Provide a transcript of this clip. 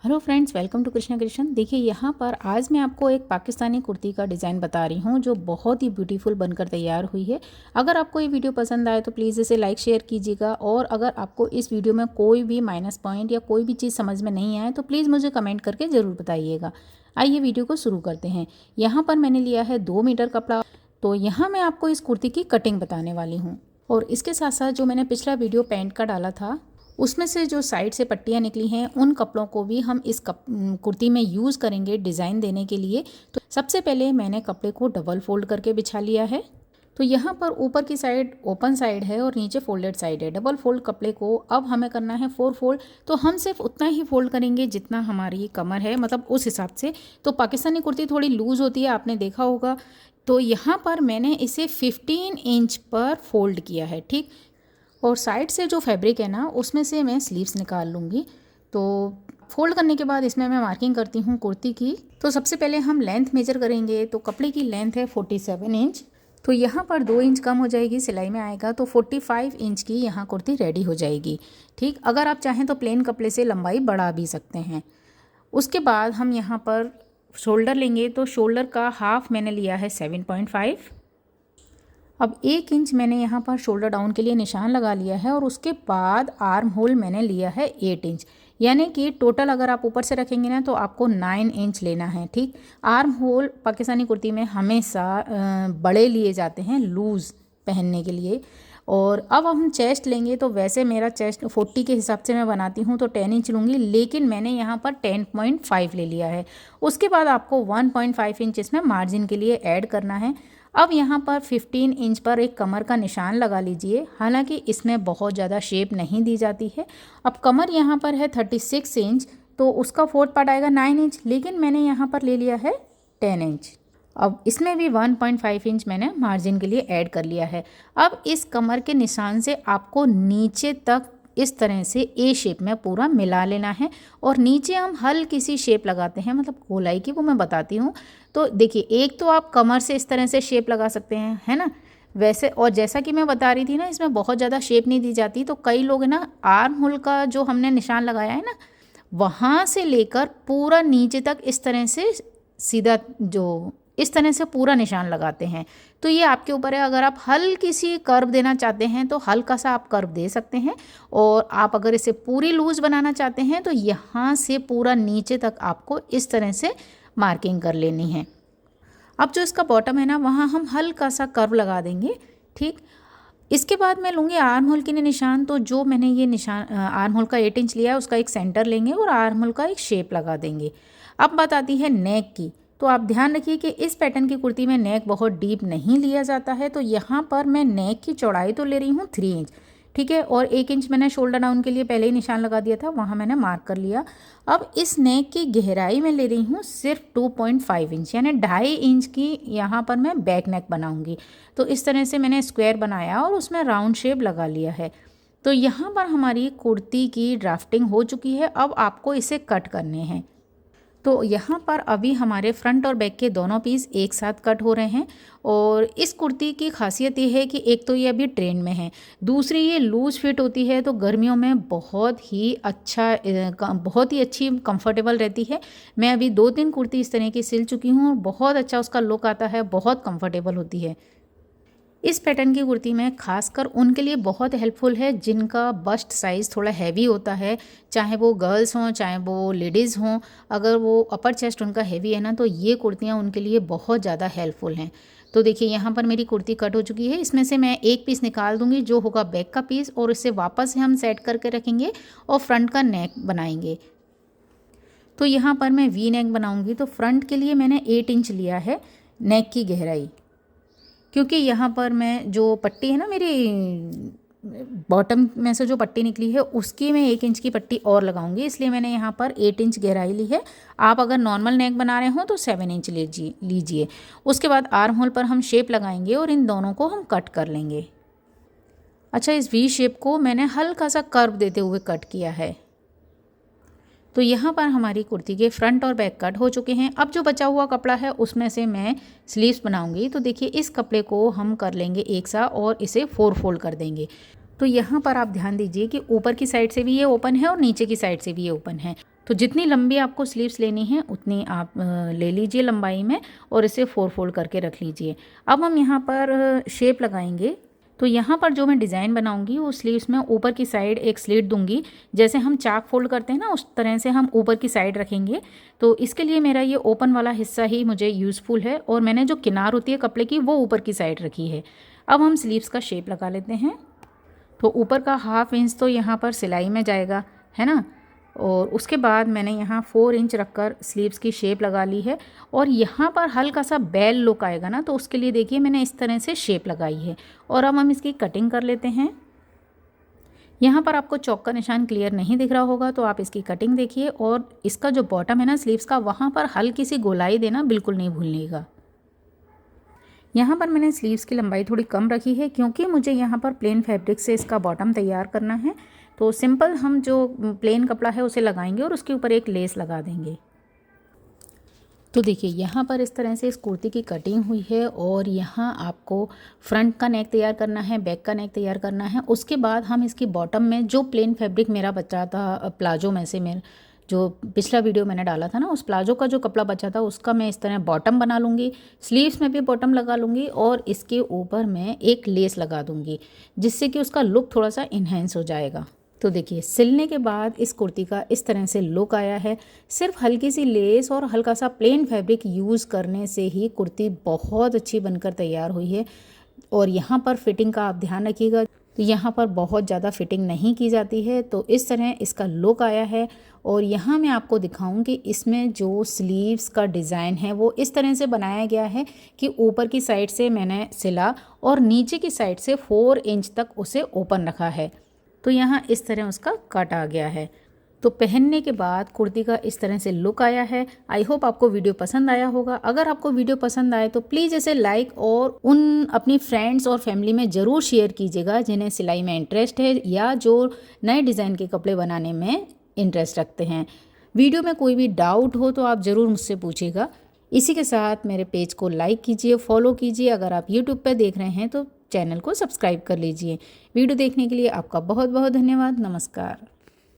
Hello friends, welcome to Krishna creation. देखिए यहाँ पर आज मैं आपको एक पाकिस्तानी कुर्ती का डिज़ाइन बता रही हूँ जो बहुत ही ब्यूटीफुल बनकर तैयार हुई है। अगर आपको ये वीडियो पसंद आए तो प्लीज़ इसे लाइक शेयर कीजिएगा, और अगर आपको इस वीडियो में कोई भी माइनस पॉइंट या कोई भी चीज़ समझ में नहीं आए तो प्लीज़ मुझे कमेंट करके ज़रूर बताइएगा। आइए वीडियो को शुरू करते हैं। यहाँ पर मैंने लिया है 2 मीटर कपड़ा। तो यहाँ मैं आपको इस कुर्ती की कटिंग बताने वाली हूँ, और इसके साथ साथ जो मैंने पिछला वीडियो पैंट का डाला था उसमें से जो साइड से पट्टियाँ निकली हैं उन कपड़ों को भी हम इस कुर्ती में यूज़ करेंगे डिज़ाइन देने के लिए। तो सबसे पहले मैंने कपड़े को डबल फोल्ड करके बिछा लिया है। तो यहाँ पर ऊपर की साइड ओपन साइड है और नीचे फोल्डेड साइड है। डबल फोल्ड कपड़े को अब हमें करना है 4 फोल्ड। तो हम सिर्फ उतना ही फोल्ड करेंगे जितना हमारी कमर है, मतलब उस हिसाब से। तो पाकिस्तानी कुर्ती थोड़ी लूज़ होती है, आपने देखा होगा। तो यहाँ पर मैंने इसे 15 इंच पर फोल्ड किया है, ठीक। और साइड से जो फैब्रिक है ना उसमें से मैं स्लीव्स निकाल लूँगी। तो फोल्ड करने के बाद इसमें मैं मार्किंग करती हूँ कुर्ती की। तो सबसे पहले हम लेंथ मेजर करेंगे। तो कपड़े की लेंथ है 47 इंच। तो यहाँ पर 2 इंच कम हो जाएगी, सिलाई में आएगा। तो 45 इंच की यहाँ कुर्ती रेडी हो जाएगी, ठीक। अगर आप चाहें तो प्लेन कपड़े से लंबाई बढ़ा भी सकते हैं। उसके बाद हम यहाँ पर शोल्डर लेंगे। तो शोल्डर का हाफ मैंने लिया है 7.5। अब 1 इंच मैंने यहाँ पर शोल्डर डाउन के लिए निशान लगा लिया है, और उसके बाद आर्म होल मैंने लिया है 8 इंच। यानी कि टोटल अगर आप ऊपर से रखेंगे ना तो आपको 9 इंच लेना है, ठीक। आर्म होल पाकिस्तानी कुर्ती में हमेशा बड़े लिए जाते हैं लूज़ पहनने के लिए। और अब हम चेस्ट लेंगे। तो वैसे मेरा चेस्ट 40 के हिसाब से मैं बनाती हूँ तो 10 इंच लूँगी, लेकिन मैंने यहाँ पर 10.5 ले लिया है। उसके बाद आपको 1.5 इंच इसमें मार्जिन के लिए ऐड करना है। अब यहाँ पर 15 इंच पर एक कमर का निशान लगा लीजिए। हालांकि इसमें बहुत ज़्यादा शेप नहीं दी जाती है। अब कमर यहाँ पर है 36 इंच, तो उसका 4th पार्ट आएगा 9 इंच, लेकिन मैंने यहाँ पर ले लिया है 10 इंच। अब इसमें भी 1.5 इंच मैंने मार्जिन के लिए ऐड कर लिया है। अब इस कमर के निशान से आपको नीचे तक इस तरह से ए शेप में पूरा मिला लेना है, और नीचे हम हल्की सी शेप लगाते हैं, मतलब गोलाई की, वो मैं बताती हूँ। तो देखिए, एक तो आप कमर से इस तरह से शेप लगा सकते हैं, है ना, वैसे। और जैसा कि मैं बता रही थी ना, इसमें बहुत ज़्यादा शेप नहीं दी जाती। तो कई लोग ना आर्म होल का जो हमने निशान लगाया है ना, वहाँ से लेकर पूरा नीचे तक इस तरह से सीधा जो इस तरह से पूरा निशान लगाते हैं। तो ये आपके ऊपर है। अगर आप हल्की सी कर्व देना चाहते हैं तो हल्का सा आप कर्व दे सकते हैं, और आप अगर इसे पूरी लूज़ बनाना चाहते हैं तो यहाँ से पूरा नीचे तक आपको इस तरह से मार्किंग कर लेनी है। अब जो इसका बॉटम है ना, वहाँ हम हल्का सा कर्व लगा देंगे, ठीक। इसके बाद मैं लूँगी आर्म होल के लिए निशान। तो जो मैंने ये निशान आर्म होल का 8 इंच लिया है, उसका एक सेंटर लेंगे और आर्म होल का एक शेप लगा देंगे। अब बात आती है नेक की। तो आप ध्यान रखिए कि इस पैटर्न की कुर्ती में नेक बहुत डीप नहीं लिया जाता है। तो यहाँ पर मैं नेक की चौड़ाई तो ले रही हूँ 3 इंच, ठीक है। और 1 इंच मैंने शोल्डर डाउन के लिए पहले ही निशान लगा दिया था, वहाँ मैंने मार्क कर लिया। अब इस नेक की गहराई में ले रही हूँ सिर्फ 2.5 इंच, यानी 2.5 इंच की यहाँ पर मैं बैक नेक बनाऊँगी। तो इस तरह से मैंने स्क्वायर बनाया और उसमें राउंड शेप लगा लिया है। तो यहाँ पर हमारी कुर्ती की ड्राफ्टिंग हो चुकी है। अब आपको इसे कट करने हैं। तो यहाँ पर अभी हमारे फ्रंट और बैक के दोनों पीस एक साथ कट हो रहे हैं। और इस कुर्ती की खासियत ये है कि एक तो ये अभी ट्रेंड में है, दूसरी ये लूज़ फिट होती है। तो गर्मियों में बहुत ही बहुत ही अच्छी कंफर्टेबल रहती है। मैं अभी 2-3 कुर्ती इस तरह की सिल चुकी हूँ और बहुत अच्छा उसका लुक आता है, बहुत कंफर्टेबल होती है। इस पैटर्न की कुर्ती में खासकर उनके लिए बहुत हेल्पफुल है जिनका बस्ट साइज़ थोड़ा हैवी होता है, चाहे वो गर्ल्स हों चाहे वो लेडीज़ हों। अगर वो अपर चेस्ट उनका हैवी है ना, तो ये कुर्तियाँ उनके लिए बहुत ज़्यादा हेल्पफुल हैं। तो देखिए, यहाँ पर मेरी कुर्ती कट हो चुकी है। इसमें से मैं एक पीस निकाल दूँगी जो होगा बैक का पीस, और इसे वापस हम सेट करके रखेंगे और फ्रंट का नेक बनाएंगे। तो यहाँ पर मैं वी नेक बनाऊँगी। तो फ्रंट के लिए मैंने 8 इंच लिया है नेक की गहराई, क्योंकि यहाँ पर मैं जो पट्टी है ना, मेरी बॉटम में से जो पट्टी निकली है उसकी मैं 1 इंच की पट्टी और लगाऊंगी, इसलिए मैंने यहाँ पर 8 इंच गहराई ली है। आप अगर नॉर्मल नेक बना रहे हो तो 7 इंच लीजिए। उसके बाद आर्म होल पर हम शेप लगाएंगे और इन दोनों को हम कट कर लेंगे। अच्छा, इस वी शेप को मैंने हल्का सा कर्व देते हुए कट किया है। तो यहाँ पर हमारी कुर्ती के फ्रंट और बैक कट हो चुके हैं। अब जो बचा हुआ कपड़ा है उसमें से मैं स्लीव्स बनाऊंगी। तो देखिए, इस कपड़े को हम कर लेंगे एक सा और इसे 4 फोल्ड कर देंगे। तो यहाँ पर आप ध्यान दीजिए कि ऊपर की साइड से भी ये ओपन है और नीचे की साइड से भी ये ओपन है। तो जितनी लंबी आपको स्लीव्स लेनी है उतनी आप ले लीजिए लंबाई में और इसे 4 फोल्ड करके रख लीजिए। अब हम यहाँ पर शेप लगाएंगे। तो यहाँ पर जो मैं डिज़ाइन बनाऊंगी वो स्लीव्स में ऊपर की साइड एक स्लिट दूंगी, जैसे हम चाक फोल्ड करते हैं ना उस तरह से हम ऊपर की साइड रखेंगे। तो इसके लिए मेरा ये ओपन वाला हिस्सा ही मुझे यूज़फुल है और मैंने जो किनार होती है कपड़े की वो ऊपर की साइड रखी है। अब हम स्लीव्स का शेप लगा लेते हैं। तो ऊपर का 1/2 इंच तो यहाँ पर सिलाई में जाएगा, है ना। और उसके बाद मैंने यहाँ 4 इंच रखकर स्लीव्स की शेप लगा ली है और यहाँ पर हल्का सा बेल लुक आएगा ना, तो उसके लिए देखिए मैंने इस तरह से शेप लगाई है। और अब हम इसकी कटिंग कर लेते हैं। यहाँ पर आपको चौक का निशान क्लियर नहीं दिख रहा होगा तो आप इसकी कटिंग देखिए और इसका जो बॉटम है ना स्लीव्स का, वहाँ पर हल्की सी गोलाई देना बिल्कुल नहीं भूलिएगा। यहाँ पर मैंने स्लीव्स की लंबाई थोड़ी कम रखी है क्योंकि मुझे यहाँ पर प्लेन फैब्रिक से इसका बॉटम तैयार करना है। तो सिंपल हम जो प्लेन कपड़ा है उसे लगाएंगे और उसके ऊपर एक लेस लगा देंगे। तो देखिए यहाँ पर इस तरह से इस कुर्ती की कटिंग हुई है और यहाँ आपको फ्रंट का नेक तैयार करना है, बैक का नेक तैयार करना है। उसके बाद हम इसकी बॉटम में जो प्लेन फैब्रिक मेरा बचा था प्लाजो में से, मेरे जो पिछला वीडियो मैंने डाला था ना, उस प्लाजो का जो कपड़ा बचा था उसका मैं इस तरह बॉटम बना लूँगी। स्लीव्स में भी बॉटम लगा लूँगी और इसके ऊपर मैं एक लेस लगा दूँगी जिससे कि उसका लुक थोड़ा सा इन्हेंस हो जाएगा। तो देखिए सिलने के बाद इस कुर्ती का इस तरह से लुक आया है। सिर्फ हल्की सी लेस और हल्का सा प्लेन फैब्रिक यूज़ करने से ही कुर्ती बहुत अच्छी बनकर तैयार हुई है। और यहाँ पर फिटिंग का आप ध्यान रखिएगा, तो यहाँ पर बहुत ज़्यादा फिटिंग नहीं की जाती है। तो इस तरह इसका लुक आया है। और यहाँ मैं आपको दिखाऊं कि इसमें जो स्लीव्स का डिज़ाइन है वो इस तरह से बनाया गया है कि ऊपर की साइड से मैंने सिला और नीचे की साइड से 4 इंच तक उसे ओपन रखा है। तो यहाँ इस तरह उसका कट आ गया है। तो पहनने के बाद कुर्ती का इस तरह से लुक आया है। आई होप आपको वीडियो पसंद आया होगा। अगर आपको वीडियो पसंद आए तो प्लीज़ इसे लाइक और उन अपनी फ्रेंड्स और फैमिली में ज़रूर शेयर कीजिएगा जिन्हें सिलाई में इंटरेस्ट है या जो नए डिज़ाइन के कपड़े बनाने में इंटरेस्ट रखते हैं। वीडियो में कोई भी डाउट हो तो आप ज़रूर मुझसे पूछिएगा। इसी के साथ मेरे पेज को लाइक कीजिए, फॉलो कीजिए। अगर आप यूट्यूब पर देख रहे हैं तो चैनल को सब्सक्राइब कर लीजिए। वीडियो देखने के लिए आपका बहुत बहुत धन्यवाद। नमस्कार।